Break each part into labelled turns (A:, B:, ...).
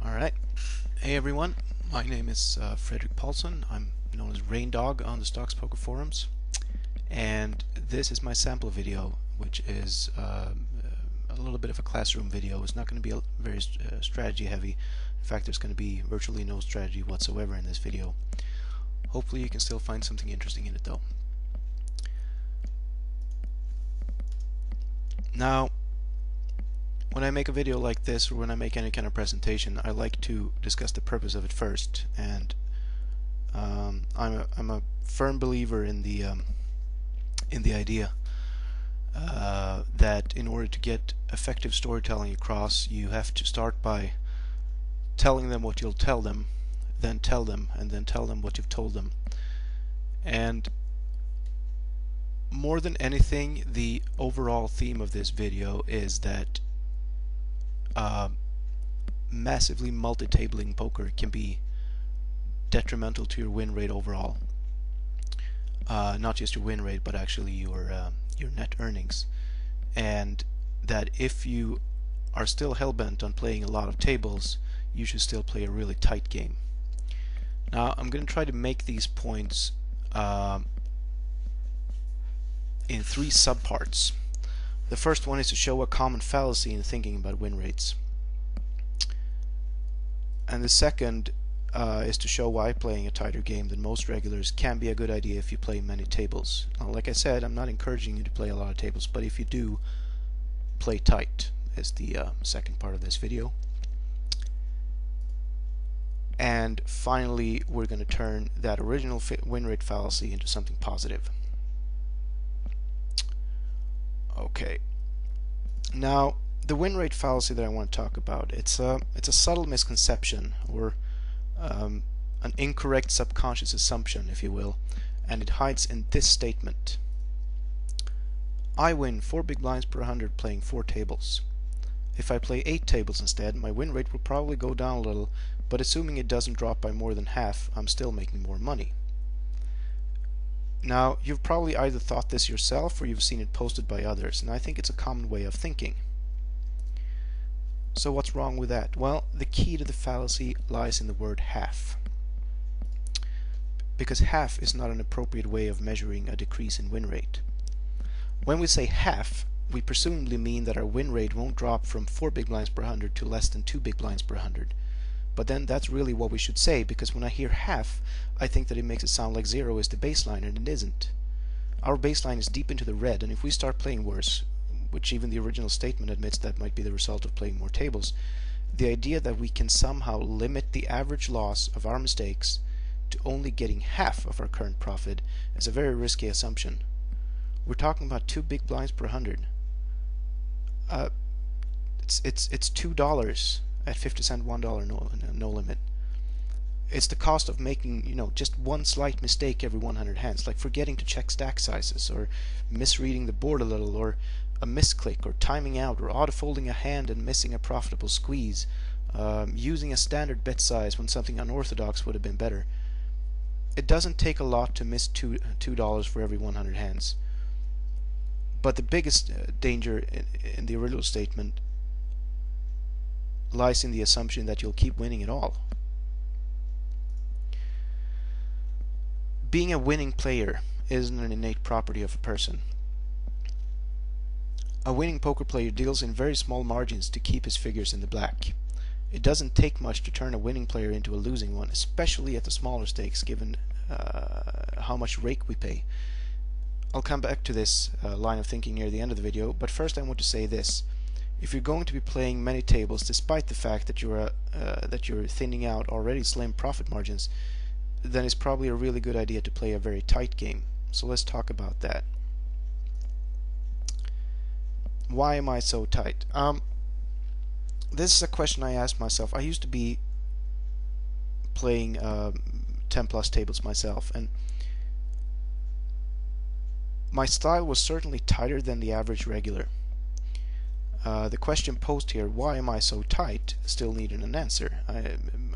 A: Alright, hey everyone, my name is Fredrik Paulsson. I'm known as Rain Dog on the Stocks Poker forums, and this is my sample video, which is a little bit of a classroom video. It's not going to be very strategy heavy. In fact, there's going to be virtually no strategy whatsoever in this video. Hopefully you can still find something interesting in it though. Now, when I make a video like this, or when I make any kind of presentation, I like to discuss the purpose of it first. And I'm a firm believer in the idea that in order to get effective storytelling across, you have to start by telling them what you'll tell them, then tell them, and then tell them what you've told them. And more than anything, the overall theme of this video is that massively multi-tabling poker can be detrimental to your win rate overall. Not just your win rate, but actually your net earnings. And that if you are still hell-bent on playing a lot of tables, you should still play a really tight game. Now, I'm going to try to make these points in three subparts. The first one is to show a common fallacy in thinking about win rates. And the second is to show why playing a tighter game than most regulars can be a good idea if you play many tables. Now, like I said, I'm not encouraging you to play a lot of tables, but if you do, play tight is the second part of this video. And finally, we're going to turn that original win rate fallacy into something positive. Okay. Now, the win rate fallacy that I want to talk about, it's a subtle misconception, or an incorrect subconscious assumption, if you will, and it hides in this statement: I win 4 big blinds per 100 playing 4 tables. If I play 8 tables instead, my win rate will probably go down a little, but assuming it doesn't drop by more than half, I'm still making more money. Now, you've probably either thought this yourself or you've seen it posted by others, and I think it's a common way of thinking. So what's wrong with that? Well, the key to the fallacy lies in the word half. Because half is not an appropriate way of measuring a decrease in win rate. When we say half, we presumably mean that our win rate won't drop from 4 big blinds per 100 to less than 2 big blinds per 100. But then that's really what we should say, because when I hear half, I think that it makes it sound like 0 is the baseline, and it isn't. Our baseline is deep into the red, and if we start playing worse, which even the original statement admits that might be the result of playing more tables, the idea that we can somehow limit the average loss of our mistakes to only getting half of our current profit is a very risky assumption. We're talking about 2 big blinds per 100. It's $2 at 50 cent $1 no limit. It's the cost of making, just one slight mistake every 100 hands, like forgetting to check stack sizes, or misreading the board a little, or a misclick, or timing out, or auto-folding a hand and missing a profitable squeeze, using a standard bet size when something unorthodox would have been better. It doesn't take a lot to miss $2 for every 100 hands. But the biggest danger in the original statement lies in the assumption that you'll keep winning it all. Being a winning player isn't an innate property of a person. A winning poker player deals in very small margins to keep his figures in the black. It doesn't take much to turn a winning player into a losing one, especially at the smaller stakes, given how much rake we pay. I'll come back to this line of thinking near the end of the video, but first I want to say this. If you're going to be playing many tables, despite the fact that you're thinning out already slim profit margins, then it's probably a really good idea to play a very tight game. So let's talk about that. Why am I so tight? This is a question I asked myself. I used to be playing 10 plus tables myself, and my style was certainly tighter than the average regular. The question posed here, why am I so tight, still needed an answer.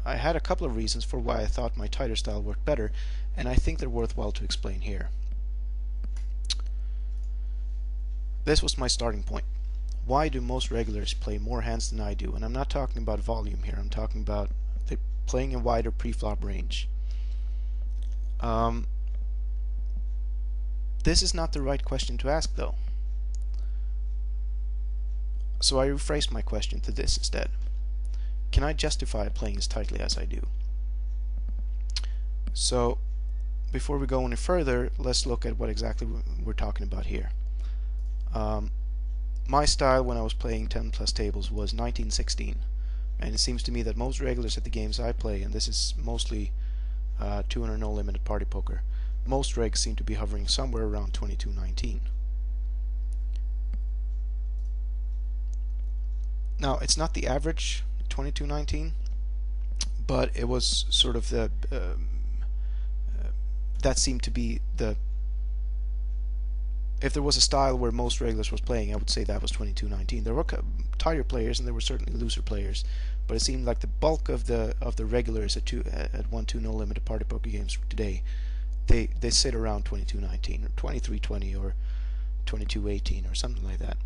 A: I had a couple of reasons for why I thought my tighter style worked better, and I think they're worthwhile to explain here. This was my starting point. why do most regulars play more hands than I do? And I'm not talking about volume here, I'm talking about playing a wider pre-flop range. This is not the right question to ask, though. So I rephrased my question to this instead. Can I justify playing as tightly as I do? So before we go any further, let's look at what exactly we're talking about here. My style when I was playing 10 plus tables was 1916, and it seems to me that most regulars at the games I play, and this is mostly 200 no limit party poker, most regs seem to be hovering somewhere around 2219. Now, it's not the average 2219, but it was sort of the that seemed to be the, if there was a style where most regulars was playing, I would say that was 2219. There were tighter players and there were certainly looser players, but it seemed like the bulk of the regulars at 1-2 no limit party poker games today, they sit around 2219 or 2320 or 2218 or something like that.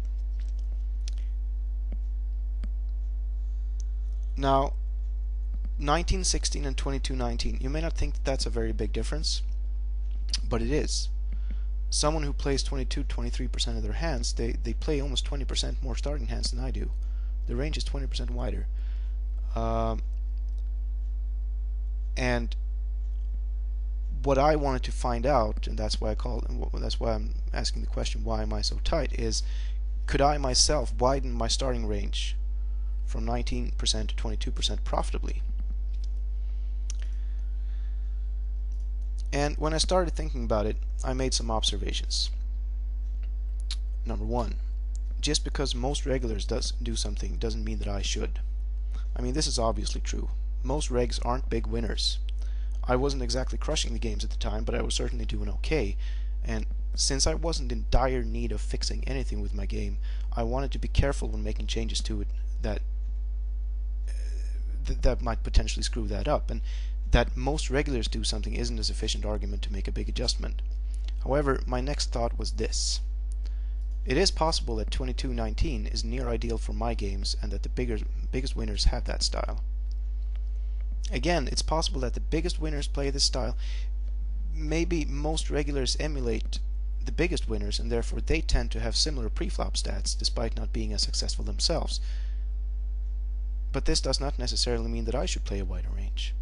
A: Now, 1916 and 2219, you may not think that that's a very big difference, but it is. Someone who plays 22-23% of their hands, they play almost 20% more starting hands than I do. The range is 20% wider. And what I wanted to find out, and that's why I'm asking the question, why am I so tight, is could I myself widen my starting range from 19% to 22% profitably? And when I started thinking about it, I made some observations. Number one, just because most regulars do something doesn't mean that I should. I mean, this is obviously true. Most regs aren't big winners. I wasn't exactly crushing the games at the time, but I was certainly doing okay, and since I wasn't in dire need of fixing anything with my game, I wanted to be careful when making changes to it that might potentially screw that up, and that most regulars do something isn't a sufficient argument to make a big adjustment. However, my next thought was this. It is possible that 2219 is near ideal for my games and that the biggest winners have that style. Again, it's possible that the biggest winners play this style. Maybe most regulars emulate the biggest winners and therefore they tend to have similar preflop stats despite not being as successful themselves. But this does not necessarily mean that I should play a wider range.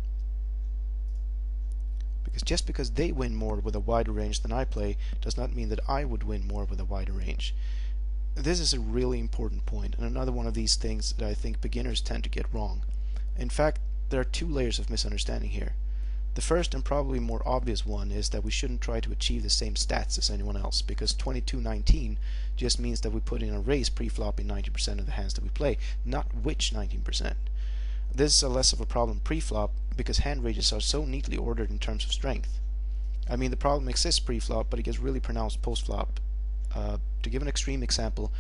A: Because just because they win more with a wider range than I play does not mean that I would win more with a wider range. This is a really important point, and another one of these things that I think beginners tend to get wrong. In fact, there are two layers of misunderstanding here. The first and probably more obvious one is that we shouldn't try to achieve the same stats as anyone else, because 2219 just means that we put in a raise pre-flop in 90% of the hands that we play, not which 19%. This is a less of a problem pre-flop because hand ranges are so neatly ordered in terms of strength. I mean, the problem exists pre-flop, but it gets really pronounced post-flop. To give an extreme example,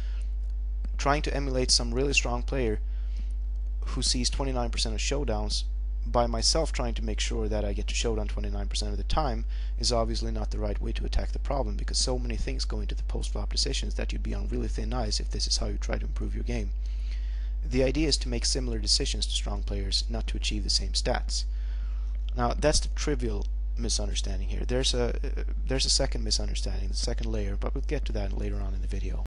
A: trying to emulate some really strong player who sees 29% of showdowns by myself trying to make sure that I get to showdown 29% of the time is obviously not the right way to attack the problem, because so many things go into the post-flop decisions that you'd be on really thin ice if this is how you try to improve your game. The idea is to make similar decisions to strong players, not to achieve the same stats. Now, that's the trivial misunderstanding here. There's a second misunderstanding, the second layer, but we'll get to that later on in the video.